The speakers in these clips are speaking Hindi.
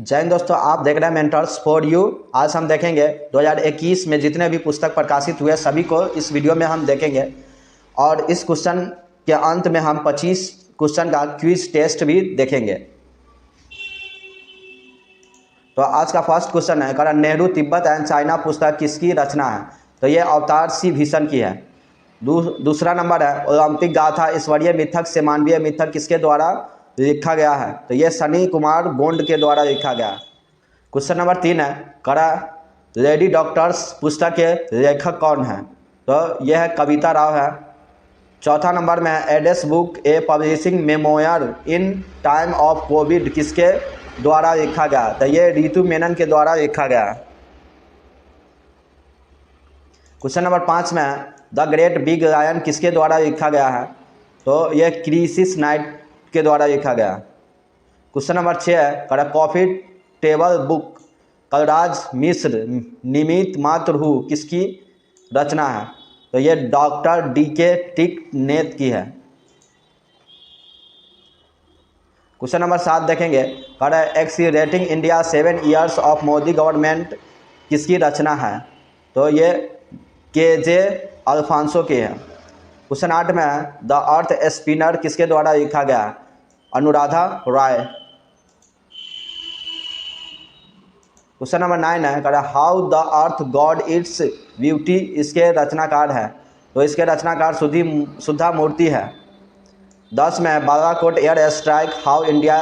जय हिंद दोस्तों, आप देख रहे हैं मेंटर्स फॉर यू। आज हम देखेंगे 2021 में जितने भी पुस्तक प्रकाशित हुए सभी को इस वीडियो में हम देखेंगे और इस क्वेश्चन के अंत में हम 25 क्वेश्चन का क्विज टेस्ट भी देखेंगे। तो आज का फर्स्ट क्वेश्चन है, करण नेहरू तिब्बत एंड चाइना पुस्तक किसकी रचना है? तो ये अवतार सी भीषण की है। दूसरा नंबर है, ओलंपिक गाथा ईश्वरीय मिथक से मानवीय मिथक किसके द्वारा लिखा गया है? तो ये सनी कुमार गोंड के द्वारा लिखा गया। क्वेश्चन नंबर 3 है, करा लेडी डॉक्टर्स पुस्तक के लेखक कौन है? तो यह है कविता राव है। चौथा नंबर में है, ades book a publishing memoir in time of Covid किसके द्वारा लिखा गया? तो ये रितु मेनन के द्वारा लिखा गया। क्वेश्चन नंबर 5 में है, द ग्रेट बिग लायन किसके द्वारा लिखा गया है? तो यह क्रिसिस नाइट के द्वारा लिखा गया। क्वेश्चन नंबर 6 है, करा coffee table book Kalraj Mishra निमित मात्र हु किसकी रचना है? तो ये डॉक्टर DK टिक नेत की है। क्वेश्चन नंबर 7 देखेंगे, करा accelerating India 7 years of Modi government किसकी रचना है? तो ये KJ अल्फांसो की है। क्वेश्चन 8 में है, द अर्थ स्पिनर किसके द्वारा लिखा गया? अनुराधा राय। क्वेश्चन नंबर 9 है, करा how the earth God its beauty इसके रचनाकार है? तो इसके रचनाकार सुधा मूर्ति है। 10 में है, Balakot air strike how India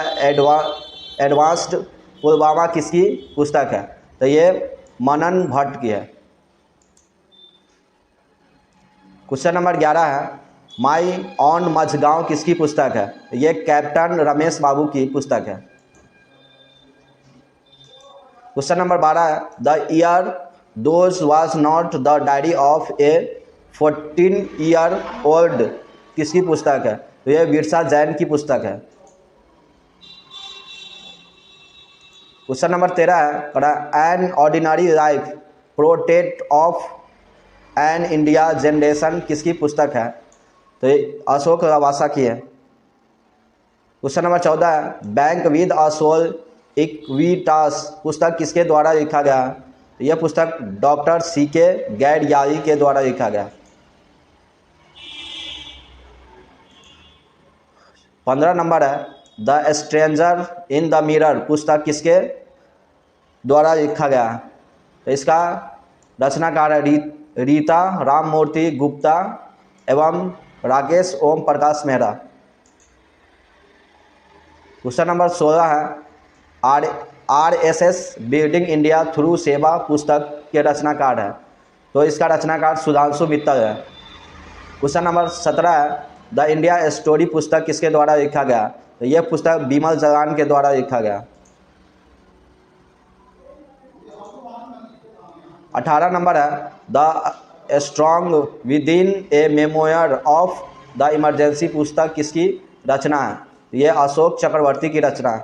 advanced Pulwama किसकी पुस्तक है? तो ये मनन भट्ट की है। क्वेश्चन नंबर 11 है, माई ऑन मझगांव किसकी पुस्तक है? ये कैप्टन रमेश बाबू की पुस्तक है। क्वेश्चन नंबर 12 है, the year those was not the diary of A 14 year old किसकी पुस्तक है? तो ये बिरसा जैन की पुस्तक है। क्वेश्चन नंबर 13 है, an ordinary life protect of an India generation किसकी पुस्तक है? तो ये अशोक लवासा की है। क्वेश्चन नंबर 14 है, bank with a soul Equitas पुस्तक किसके द्वारा लिखा गया? यह पुस्तक डॉक्टर CK गैडयाली के द्वारा लिखा गया। 15 नंबर है, the stranger in the mirror पुस्तक किसके द्वारा लिखा गया? तो इसका रचनाकार है रीता राममूर्ति गुप्ता एवं राकेश ओम प्रकाश मेहरा। क्वेश्चन नंबर 16 है, RSS बिल्डिंग इंडिया थ्रू सेवा पुस्तक के रचनाकार है? तो इसका रचनाकार सुधांशु मित्तल है। क्वेश्चन नंबर 17 है, द इंडिया स्टोरी पुस्तक किसके द्वारा लिखा गया? तो यह पुस्तक बिमल जलान के द्वारा लिखा गया। 18 नंबर है, the strong with in A memoir of the emergency पुस्तक किसकी रचना है? ये अशोक चक्रवर्ती की रचना है।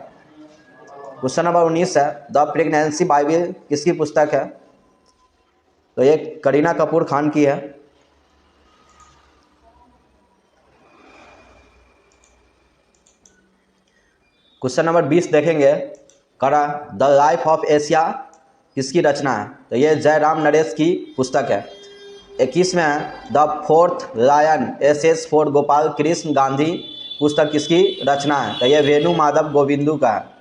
क्वेश्चन नंबर 19 है, द प्रेगनेंसी बाइबल किसकी पुस्तक है? तो ये करीना कपूर खान की है। क्वेश्चन नंबर 20 देखेंगे, करा द लाइफ ऑफ एशिया किसकी रचना है? तो ये जयराम नरेश की पुस्तक है। 21 में है, the fourth lion essays for Gopal Krishna Gandhi पुस्तक किसकी रचना है? तो ये वेणु माधव गोविंदू का है।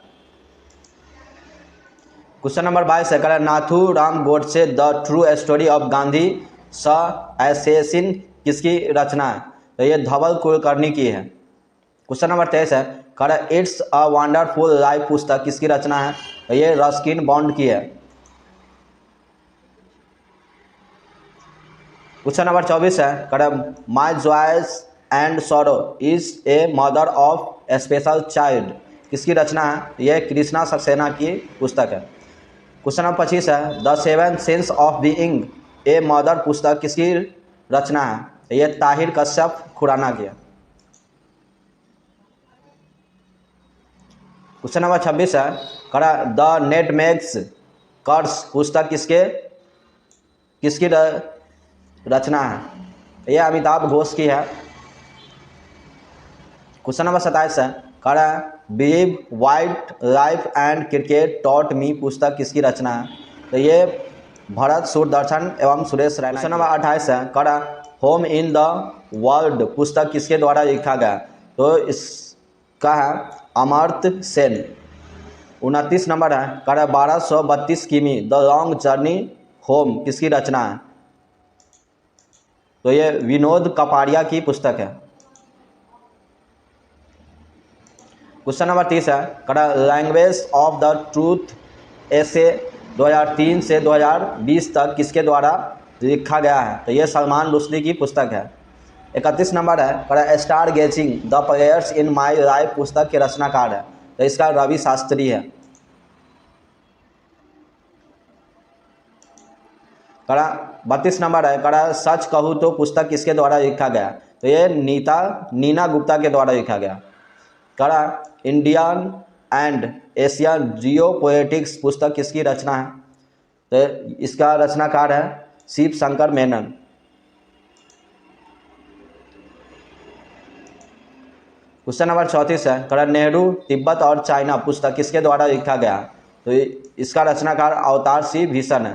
क्वेश्चन नंबर 22 है, करा Nathu Ram Godse the true story of Gandhi स एसेसिन किसकी रचना है? तो ये धवल कुलकर्णी की है। क्वेश्चन नंबर 23 है, करा इट्स अ वंडरफुल लाइफ पुस्तक किसकी रचना है? तो ये रस्किन बॉन्ड की है। क्वेश्चन नंबर 24 है, करा my joys and sorrow is a mother of a special child किसकी रचना है? यह कृष्णा सक्सेना की पुस्तक है। क्वेश्चन नंबर 25 है, the seven sense of being a mother पुस्तक किसकी रचना है? यह ताहिर कश्यप खुराना की है। क्वेश्चन नंबर 26 है, करा द नेटमेग्स कर्स पुस्तक किसकी रचना है? यह अमिताभ घोष की है। क्वेश्चन नंबर 27 है, कह रहा है believe wild life and cricket taught me पुस्तक किसकी रचना है? तो ये भरत सूरदर्शन एवं सुरेश रैना। क्वेश्चन नंबर 28 है, कह रहा होम इन द वर्ल्ड पुस्तक किसके द्वारा लिखा गया? तो इसका है अमर्त्य सेन। 29 नंबर है, कह रहा 1232 किमी द लॉन्ग जर्नी होम किसकी रचना है? तो ये विनोद कपाड़िया की पुस्तक है। क्वेश्चन नंबर 30 है, कह रहा लैंग्वेज ऑफ द ट्रूथ ऐसे 2003 से 2020 तक किसके द्वारा लिखा गया है? तो ये सलमान रुश्दी की पुस्तक है। 31 नंबर है, कह रहा star gazing the players in my life पुस्तक के रचनाकार है? तो इसका रवि शास्त्री है। कह रहा 32 नंबर है, कह रहा सच कहूँ तो पुस्तक किसके द्वारा लिखा गया? तो ये नीना गुप्ता के द्वारा लिखा गया। कह रहा Indian and Asian Jio politics पुस्तक किसकी रचना है? तो इसका रचनाकार है शिव शंकर मेनन। क्वेश्चन नंबर 34 है, कह रहा नेहरू तिब्बत और चाइना पुस्तक किसके द्वारा लिखा गया? तो इसका रचनाकार अवतार सिंह भीषण है।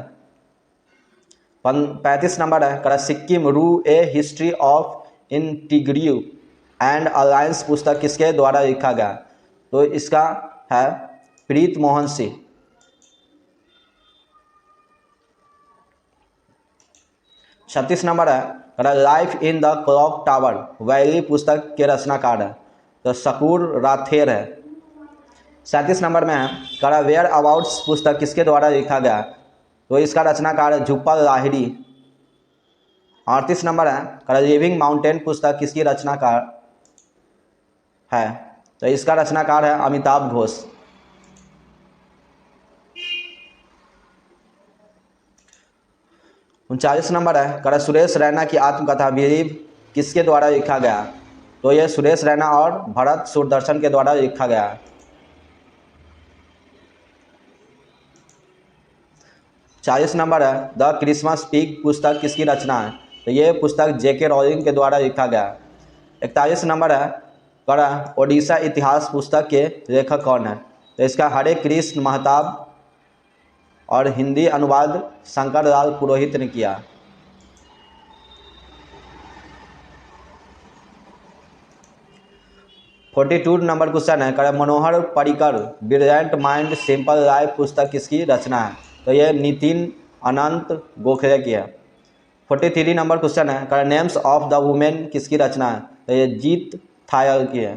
35 नंबर है, कह रहा सिक्किम रू a history of integrity and alliance पुस्तक किसके द्वारा लिखा गया? तो इसका है प्रीत मोहन सिंह। 36 नंबर है, कह रहा life in the clock tower valley पुस्तक के रचनाकार है? तो शकूर राथेर है। 37 नंबर में है, कह रहा वेयर अबाउट्स पुस्तक किसके द्वारा लिखा गया? तो इसका रचनाकार है झुप्पल लाहिड़ी। 38 नंबर है, कह रहा लिविंग माउंटेन पुस्तक किसकी रचनाकार है? तो इसका रचनाकार है अमिताभ घोष। 39 नंबर है, कह रहा सुरेश रैना की आत्मकथा बिलीव किसके द्वारा लिखा गया? तो यह सुरेश रैना और भरत सूरदर्शन के द्वारा लिखा गया है। 40 नंबर है, द क्रिसमस पिग पुस्तक किसकी रचना है? तो ये पुस्तक जेके रॉलिंग के द्वारा लिखा गया है। 41 नंबर है, कह रहा ओडिशा इतिहास पुस्तक के लेखक कौन है? तो इसका हरे कृष्ण महताब और हिंदी अनुवाद शंकर लाल पुरोहित ने किया। 42 नंबर क्वेश्चन है, कह रहा Manohar Parrikar brilliant mind simple life पुस्तक किसकी रचना है? तो ये नितिन अनंत गोखले की है। 43 नंबर क्वेश्चन है, कह रहा नेम्स ऑफ द वुमेन किसकी रचना है? तो ये जीत थायल की है।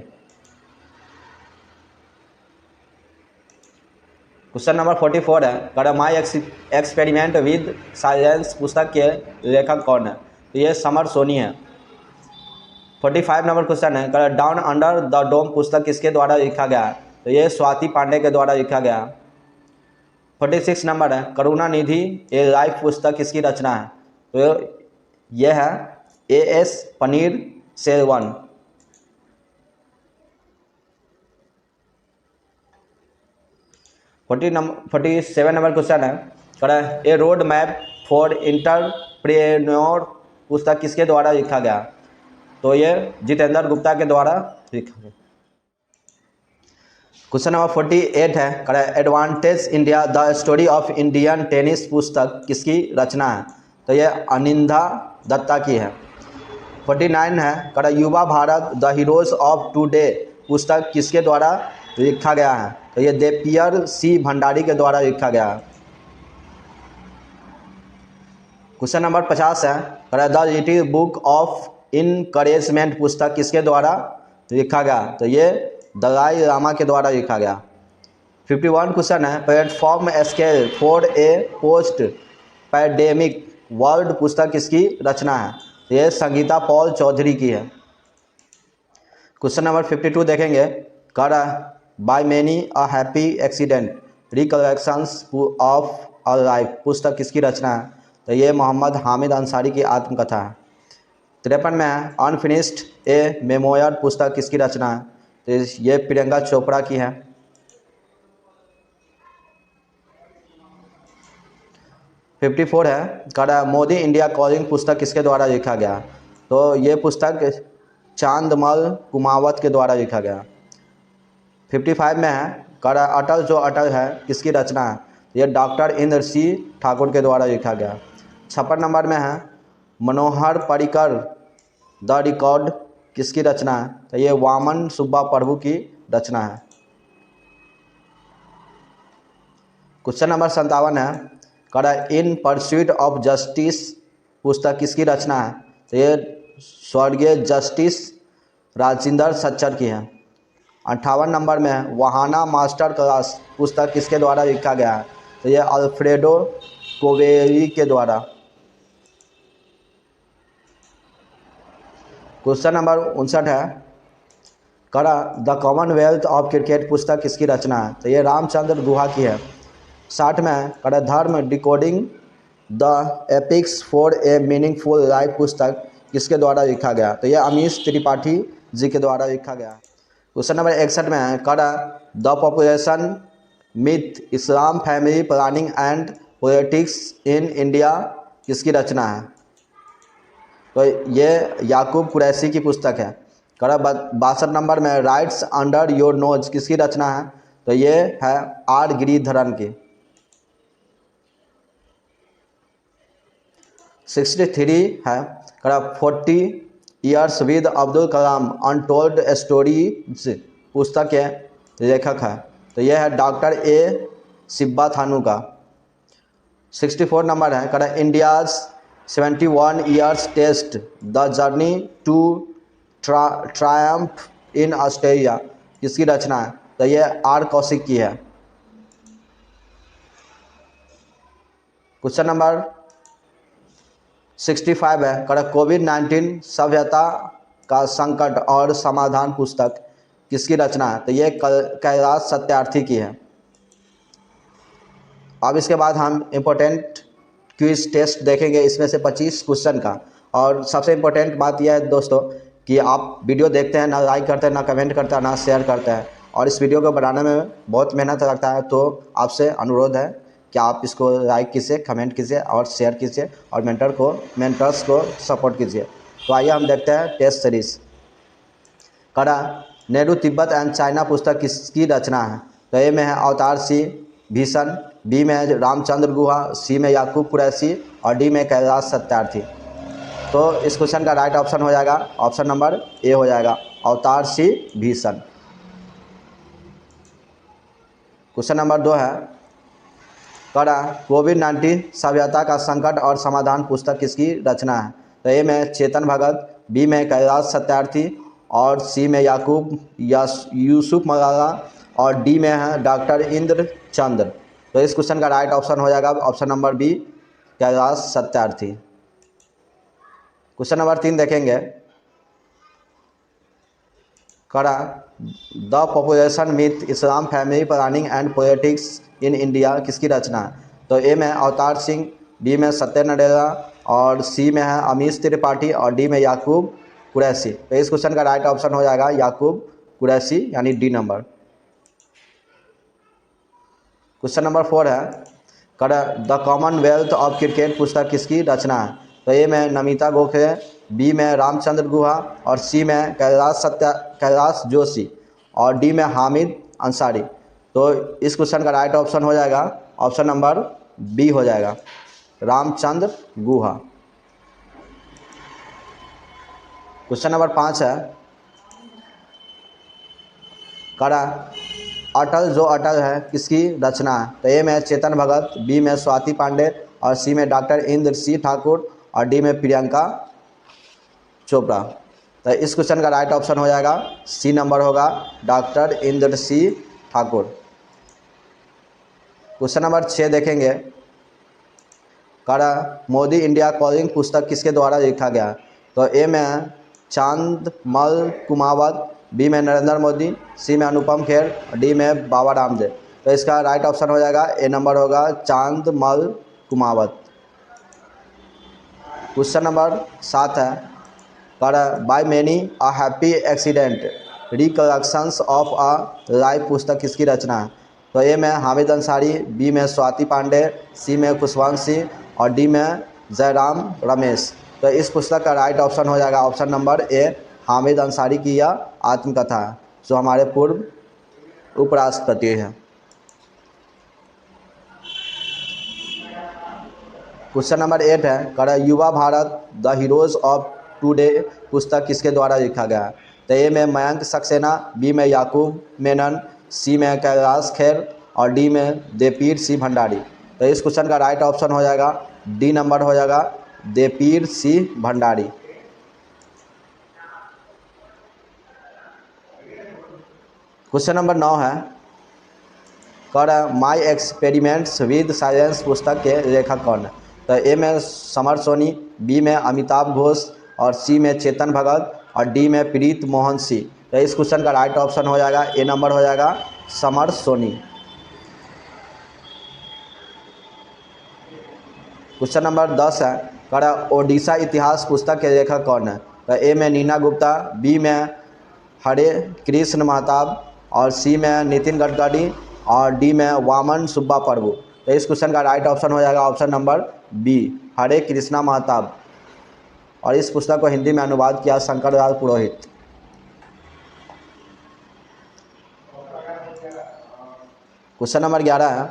क्वेश्चन नंबर 44 है, कह रहा माई एक्सपेरिमेंट विद साइलेंस पुस्तक के लेखक कौन है? तो ये समर सोनी है। 45 नंबर क्वेश्चन है, कह रहा डाउन अंडर द डोम पुस्तक किसके द्वारा लिखा गया है? तो ये स्वाति पांडे के द्वारा लिखा गया। 46 नंबर है, करुणानिधि ए लाइफ पुस्तक किसकी रचना है? तो यह है A.S. Paneer Selvan. 47 number question है, कह रहा है ए रोड मैप फॉर इंटरप्रेन्योर पुस्तक किसके द्वारा लिखा गया? तो ये जितेंद्र गुप्ता के द्वारा लिखा गया। क्वेश्चन नंबर 48 है, कह रहा है advantage India the story of Indian tennis पुस्तक किसकी रचना है? तो ये अनिंदा दत्ता की है। 49 है, कह रहा युवा Bharat the heroes of today पुस्तक किसके द्वारा लिखा गया है? तो ये देवपियर सी भंडारी के द्वारा लिखा गया है। क्वेश्चन नंबर 50 है, कह रहा the little book of encouragement पुस्तक किसके द्वारा लिखा गया? तो ये दलाई लामा के द्वारा लिखा गया। 51 क्वेश्चन है, platform scale for a post pandemic world पुस्तक किसकी रचना है? तो ये संगीता पॉल चौधरी की है। क्वेश्चन नंबर 52 देखेंगे, कह रहा by many a happy accident recollections of a life पुस्तक किसकी रचना है? तो ये मोहम्मद हामिद अंसारी की आत्मकथा है। 53 में है, अनफिनिश्ड ए मेमोयर पुस्तक किसकी रचना है? तो ये प्रियंका चोपड़ा की है। 54 है, कह रहा मोदी इंडिया कॉलिंग पुस्तक किसके द्वारा लिखा गया? तो ये पुस्तक चांदमल कुमावत के द्वारा लिखा गया। 55 में है कड़ा अटल जो अटल है किसकी रचना है, ये डॉक्टर इंद्र सिंह ठाकुर के द्वारा लिखा गया। 56 नंबर में है मनोहर पर्रिकर द रिकॉर्ड किसकी रचना है, तो ये वामन सुब्बा प्रभु की रचना है। क्वेश्चन नंबर 57 है कड़ा इन परस्यूट ऑफ जस्टिस पुस्तक किसकी रचना है, तो ये स्वर्गीय जस्टिस राजेंद्र सच्चर की है। 58 नंबर में है वहाना मास्टर क्लास पुस्तक किसके द्वारा लिखा गया है, तो ये अल्फ्रेडो कोवेरी के द्वारा। क्वेश्चन नंबर 59 है कड़ा द कॉमनवेल्थ ऑफ क्रिकेट पुस्तक किसकी रचना है, तो ये रामचंद्र गुहा की है। 60 में है कड़ा Dharma decoding the epics for a meaningful life पुस्तक किसके द्वारा लिखा गया, तो ये अमीश त्रिपाठी जी के द्वारा लिखा गया। क्वेश्चन नंबर 61 में है कड़ा the population myth Islam family planning and politics in India किसकी रचना है, तो ये याकूब कुरैशी की पुस्तक है। कड़ा 62 नंबर में राइट्स अंडर योर नोज किसकी रचना है, तो ये है आर गिरिधरन की। 63 है कड़ा 40 years with Abdul Kalam untold stories पुस्तक के लेखक है, तो यह है डॉक्टर ए सिब्बा थानू का। 64 नंबर है कड़ा India's 71 years test the journey to triumph in Australia किसकी रचना है, तो यह आर कौशिक की है। क्वेश्चन नंबर 65 है कड़ा कोविड-19 सभ्यता का संकट और समाधान पुस्तक किसकी रचना है, तो ये कैलाश सत्यार्थी की है। अब इसके बाद हम इम्पोर्टेंट क्विज टेस्ट देखेंगे, इसमें से 25 क्वेश्चन का। और सबसे इम्पोर्टेंट बात यह है दोस्तों कि आप वीडियो देखते हैं ना लाइक करते हैं ना कमेंट करते हैं ना शेयर करते हैं, और इस वीडियो को बनाने में बहुत मेहनत लगता है, तो आपसे अनुरोध है कि आप इसको लाइक कीजिए, कमेंट कीजिए और शेयर कीजिए और मेंटर्स को सपोर्ट कीजिए। तो आइए हम देखते हैं टेस्ट सीरीज। कड़ा नेहरू तिब्बत एंड चाइना पुस्तक किसकी रचना है, तो ए में है अवतार सिंह भीषण, बी में है रामचंद्र गुहा, सी में याकूब कुरैशी और डी में कैलाश सत्यार्थी। तो इस क्वेश्चन का राइट ऑप्शन हो जाएगा ऑप्शन नंबर ए हो जाएगा अवतार सिंह भीषण। क्वेश्चन नंबर 2 है कड़ा कोविड-19 सभ्यता का संकट और समाधान पुस्तक किसकी रचना है, तो ए में चेतन भगत, बी में कैलाश सत्यार्थी और सी में याकूब यूसुफ मलाला और डी में है डॉक्टर इंद्र चंद्र। तो इस क्वेश्चन का राइट ऑप्शन हो जाएगा option number B Kailash Satyarthi. Question number 3 देखेंगे कड़ा the population myth Islam family planning and politics in India किसकी रचना है, तो ए में अवतार सिंह, बी में सत्य नडेला और सी में है अमीश त्रिपाठी और डी में याकूब कुरैशी। तो इस क्वेश्चन का राइट ऑप्शन हो जाएगा याकूब कुरैशी यानी डी नंबर। क्वेश्चन नंबर 4 है कड़ा द कॉमनवेल्थ ऑफ क्रिकेट पुस्तक किसकी रचना है, तो ए में नमिता गोखले, बी में रामचंद्र गुहा और सी में कैलाश जोशी और डी में हामिद अंसारी। तो इस क्वेश्चन का राइट ऑप्शन हो जाएगा ऑप्शन नंबर बी हो जाएगा रामचंद्र गुहा। क्वेश्चन नंबर 5 है कड़ा अटल जो अटल है किसकी रचना है, तो ए में चेतन भगत, बी में स्वाति पांडे और सी में डॉक्टर इंद्र सिंह ठाकुर और डी में प्रियंका चोपड़ा। तो इस क्वेश्चन का राइट ऑप्शन हो जाएगा सी नंबर होगा doctor Indra Singh Thakur. Question number 6 देखेंगे कड़ा मोदी इंडिया कॉलिंग पुस्तक किसके द्वारा लिखा गया, तो ए में चांदमल कुमावत, बी में नरेंद्र मोदी, सी में अनुपम खेर और डी में बाबा रामदेव। तो इसका राइट ऑप्शन हो जाएगा ए नंबर होगा चांदमल कुमावत। क्वेश्चन नंबर 7 है कड़ा by many a happy accident recollections of a life पुस्तक किसकी रचना है, तो ए में हामिद अंसारी, बी में स्वाति पांडे, सी में खुशवंत सिंह और डी में जयराम रमेश। तो इस पुस्तक का राइट ऑप्शन हो जाएगा option number A Hamid Ansari की यह आत्मकथा है, जो हमारे पूर्व उपराष्ट्रपति है। क्वेश्चन नंबर 8 है, करा युवा Bharat the heroes of today पुस्तक किसके द्वारा लिखा गया है? तो ए में मयंक सक्सेना, बी में याकूब मेनन, सी में कैलाश खेर और डी में देपीर सी भंडारी। तो इस क्वेश्चन का राइट ऑप्शन हो जाएगा डी नंबर हो जाएगा देपीर सी भंडारी। क्वेश्चन नंबर 9 है, कर माई एक्सपेरिमेंट्स विद साइंस पुस्तक के लेखक कौन है? तो ए में समर सोनी, बी में अमिताभ घोष और सी में चेतन भगत और डी में प्रीत मोहन सिंह। तो इस क्वेश्चन का राइट ऑप्शन हो जाएगा ए नंबर हो जाएगा समर सोनी। क्वेश्चन नंबर 10 है, कर ओडिशा इतिहास पुस्तक के लेखक कौन है? तो ए में नीना गुप्ता, बी में हरे कृष्ण महताब और सी में नितिन गडकरी और डी में वामन सुब्बा प्रभु। तो इस क्वेश्चन का राइट ऑप्शन हो जाएगा ऑप्शन नंबर बी हरे कृष्णा महताब और इस पुस्तक को हिंदी में अनुवाद किया शंकरलाल पुरोहित। क्वेश्चन नंबर 11 है,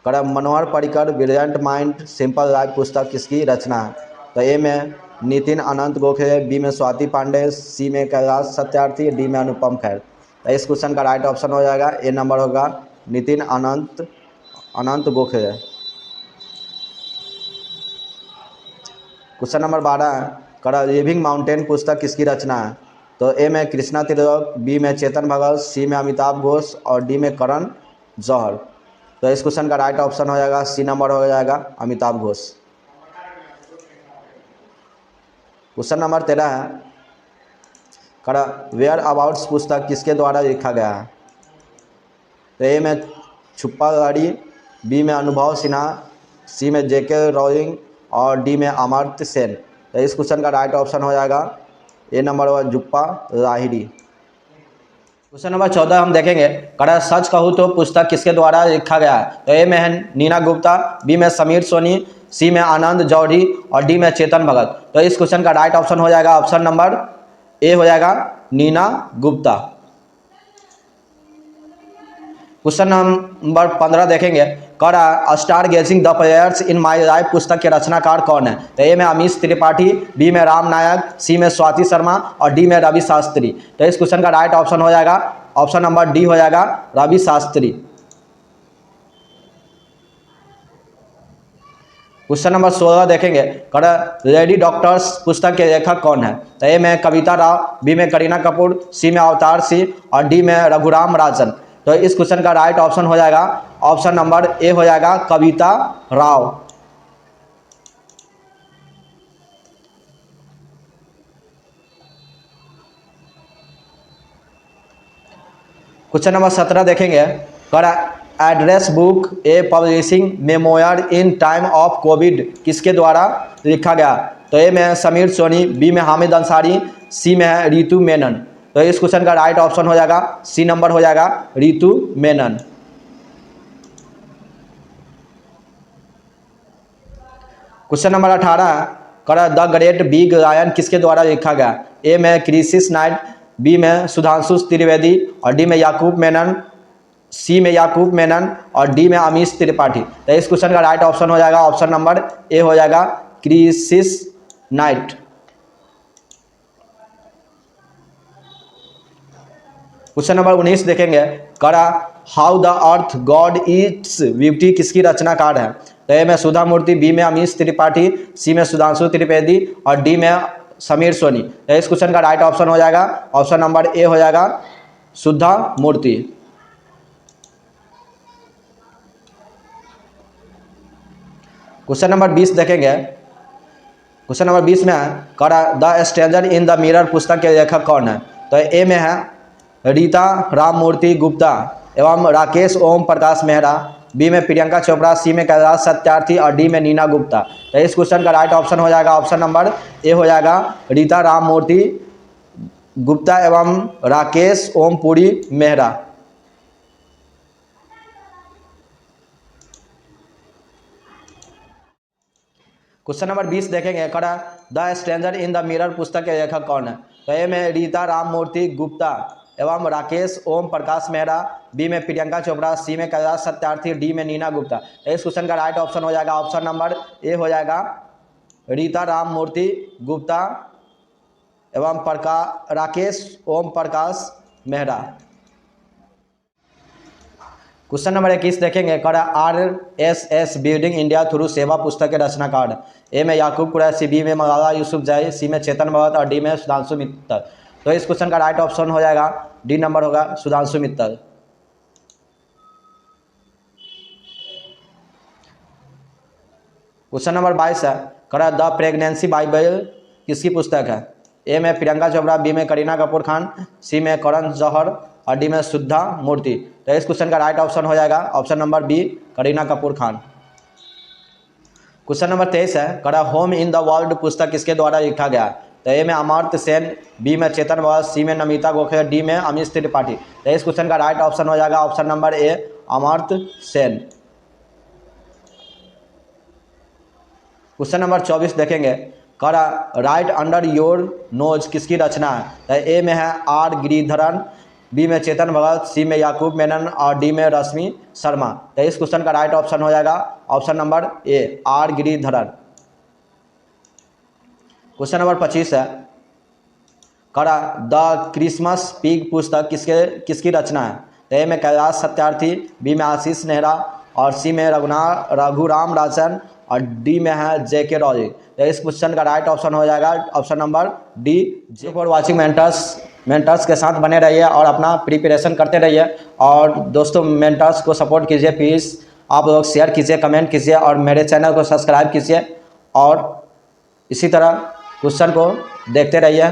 कर Manohar Parrikar brilliant mind simple life पुस्तक किसकी रचना है? तो ए में नितिन अनंत गोखले, बी में स्वाति पांडे, सी में कैलाश सत्यार्थी, डी में अनुपम खेर। तो इस क्वेश्चन का राइट ऑप्शन हो जाएगा ए नंबर होगा नितिन अनंत गोखले। क्वेश्चन नंबर 12 है, कर लिविंग माउंटेन पुस्तक किसकी रचना है? तो ए में कृष्णा तिलक, बी में चेतन भगत, सी में अमिताभ घोष और डी में करण जौहर। तो इस क्वेश्चन का राइट ऑप्शन हो जाएगा सी नंबर हो जाएगा अमिताभ घोष। क्वेश्चन नंबर 13 है, कर वेयर अबाउट्स पुस्तक किसके द्वारा लिखा गया है? तो ए में छुप्पा लाड़ी, बी में अनुभव सिन्हा, सी में जेके रॉलिंग और डी में अमर्त्य सेन। तो इस क्वेश्चन का राइट ऑप्शन हो जाएगा ए नंबर होगा जुप्पा लाहिड़ी। क्वेश्चन नंबर 14 हम देखेंगे, कड़ा सच कहूँ तो पुस्तक किसके द्वारा लिखा गया है? तो ए में है नीना गुप्ता, बी में समीर सोनी, सी में आनंद जौहरी और डी में चेतन भगत। तो इस क्वेश्चन का राइट ऑप्शन हो जाएगा ऑप्शन नंबर ए हो जाएगा नीना गुप्ता। क्वेश्चन नंबर 15 देखेंगे, कड़ा star gazing the players in my life पुस्तक के रचनाकार कौन है? तो ए में अमीश त्रिपाठी, बी में राम नायक, सी में स्वाति शर्मा और डी में रवि शास्त्री। तो इस क्वेश्चन का राइट ऑप्शन हो जाएगा ऑप्शन नंबर डी हो जाएगा रवि शास्त्री। क्वेश्चन नंबर 16 देखेंगे, कड़ा लेडी डॉक्टर्स पुस्तक के लेखक कौन है? तो ए में कविता राव, बी में करीना कपूर, सी में अवतार सिंह और डी में रघुराम राजन। तो इस क्वेश्चन का राइट ऑप्शन हो जाएगा ऑप्शन नंबर ए हो जाएगा कविता राव। क्वेश्चन नंबर 17 देखेंगे, कर address book a publishing memoir in time of Covid किसके द्वारा लिखा गया? तो ए में समीर सोनी, बी में हामिद अंसारी, सी में है रितु मेनन। तो इस क्वेश्चन का राइट ऑप्शन हो जाएगा सी नंबर हो जाएगा रितु मेनन। क्वेश्चन नंबर 18 कर द ग्रेट बिग लायन किसके द्वारा लिखा गया? ए में क्रिसिस नाइट, बी में सुधांशु त्रिवेदी और डी में याकूब मेनन, सी में याकूब मेनन और डी में अमीश त्रिपाठी। तो इस क्वेश्चन का राइट ऑप्शन हो जाएगा ऑप्शन नंबर ए हो जाएगा क्रिसिस नाइट। क्वेश्चन नंबर 19 देखेंगे, करा how the earth God its beauty किसकी रचनाकार है? तो ए में सुधा मूर्ति, बी में अमीश त्रिपाठी, सी में सुधांशु त्रिवेदी और डी में समीर सोनी। तो इस क्वेश्चन का राइट ऑप्शन हो जाएगा ऑप्शन नंबर ए हो जाएगा सुधा मूर्ति। क्वेश्चन नंबर 20 देखेंगे, क्वेश्चन नंबर 20 में है, करा the stranger in the mirror पुस्तक के लेखक कौन है? तो ए में है रीता राममूर्ति गुप्ता एवं राकेश ओम प्रकाश मेहरा, बी में प्रियंका चोपड़ा, सी में कैलाश सत्यार्थी और डी में नीना गुप्ता। तो इस क्वेश्चन का राइट ऑप्शन हो जाएगा ऑप्शन नंबर ए हो जाएगा रीता राममूर्ति गुप्ता एवं राकेश ओमपुरी मेहरा। क्वेश्चन नंबर 20 देखेंगे, कड़ा the stranger in the mirror पुस्तक के लेखक कौन है? तो ए में रीता राममूर्ति गुप्ता एवं राकेश ओम प्रकाश मेहरा, बी में प्रियंका चोपड़ा, सी में कैलाश सत्यार्थी, डी में नीना गुप्ता। तो इस क्वेश्चन का राइट ऑप्शन हो जाएगा ऑप्शन नंबर ए हो जाएगा रीता राम मूर्ति गुप्ता एवं राकेश ओम प्रकाश मेहरा। क्वेश्चन नंबर 21 देखेंगे, कर RSS बिल्डिंग इंडिया थ्रू सेवा पुस्तक के रचनाकार। ए में याकूब कुरैशी, बी में मलाला यूसुफजई, सी में चेतन भगत और डी में सुधांशु मित्तल। तो इस क्वेश्चन का राइट ऑप्शन हो जाएगा डी नंबर होगा सुधांशु मित्तल। क्वेश्चन नंबर 22 है, कर द प्रेगनेंसी बाइबल किसकी पुस्तक है। ए में प्रियंका चोपड़ा, बी में करीना कपूर खान, सी में करण जौहर और डी में शुद्धा मूर्ति। तो इस क्वेश्चन का राइट ऑप्शन हो जाएगा option number B Kareena Kapoor Khan. Question number 23 है, कर होम इन द वर्ल्ड पुस्तक किसके द्वारा लिखा गया। तो ए में अमर्त्य सेन, बी में चेतन भगत, सी में नमिता गोखले, डी में अमित त्रिपाठी। तो इस क्वेश्चन का राइट ऑप्शन हो जाएगा option number A Amartya Sen. Question number 24 देखेंगे, कर राइट अंडर योर नोज किसकी रचना है। तो ए में है आर गिरिधरन, बी में चेतन भगत, सी में याकूब मेनन और डी में रश्मि शर्मा। तो इस क्वेश्चन का राइट ऑप्शन हो जाएगा option number A R Giridharan. Question number 25 है, कर द क्रिसमस पिग पुस्तक किसकी रचना है। तो ए में कैलाश सत्यार्थी, बी में आशीष नेहरा और सी में रघुराम राजन और डी में है JK रॉलिंग। तो इस क्वेश्चन का राइट ऑप्शन हो जाएगा ऑप्शन नंबर डी। जी फॉर वाचिंग मेंटर्स के साथ बने रहिए और अपना प्रिपरेशन करते रहिए। और दोस्तों मेंटर्स को सपोर्ट कीजिए, प्लीज़ आप लोग शेयर कीजिए, कमेंट कीजिए और मेरे चैनल को सब्सक्राइब कीजिए और इसी तरह क्वेश्चन को देखते रहिए।